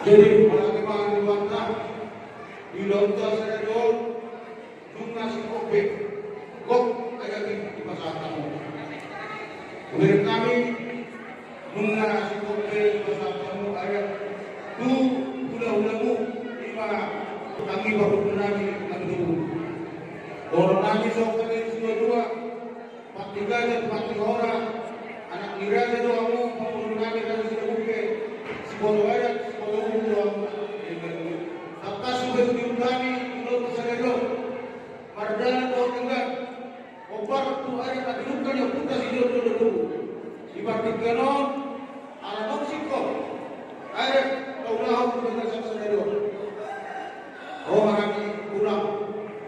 Jadi malaki mga niwanta, ilonta sa radyo, nung nasi kope, kok kaya ipasata mo. Ulit kami, nung nasi kope, ipasata mo, ayat, tu hula-hula mo, lima, kami baru namin ang dugo. Orang namin sa kanin dua-dua, patiga dan patigora, anak nira na doa mo, pamulong namin kami sa kope, si Bodo ayat, tapos yung kami tulog sa gado mardalan o tinggal o bakit po ay natinukan yung punta si Diyos dulu ibatik ganon alam siko ay kaunahan ko dengan sa gado o marami pulang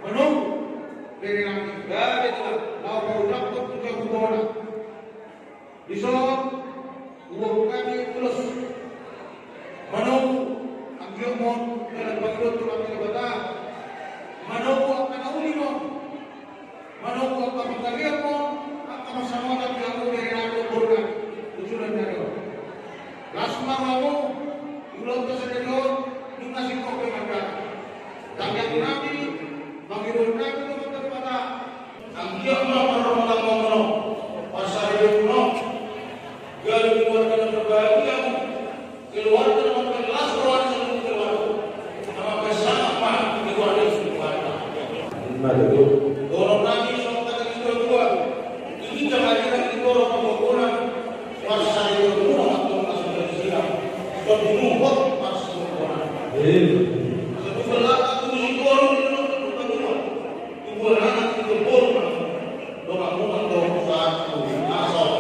manong dari namin gabi ito na paulang ko kung siya kumona isok huwag kami tulos manong Yomon dalam pagkakot ng mga bata, manaw ang kanauli mo, manaw ang kapagkalian mo, ang kamasama ng gamo ng Renato Borga, usulan na rin. Lasma mo, ulaw ka sa nilo, yung nasing ko kay Magda. Dagyan namin, Panginoon namin ng mga bata, ang diyak na maramalang mga pasarili mo, galing mo ka ng trabaho, keluar ka naman ng last one sa dorong lagi soal kata dua ini jangan kita dorong pembangunan kuasa itu atau masuk silam dan mengumpul masuk pembangunan setelah aku sikor itu pembangunan pembangunan itu pembangunan dorong dorong satu asal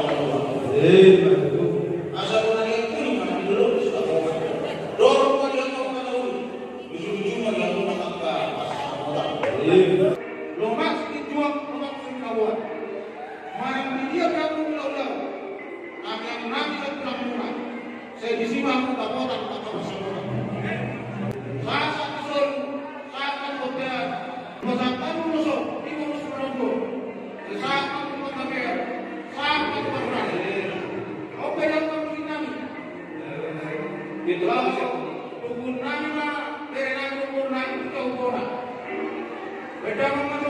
asal orang yang punya dulu sudah dorong lagi orang tahu ujung-ujungnya yang rumah tangga lomas dijual lomas kawan marang dia kamu ulang kami yang nami sa pelamunan saya disimang tapotan bersama saat kusol saat hotel masakan musuh ibu musuh beranggo saat kamu mengabel saat kamu berang oke yang kamu sinami itu tukun nami na dari nami tukun nami itu beda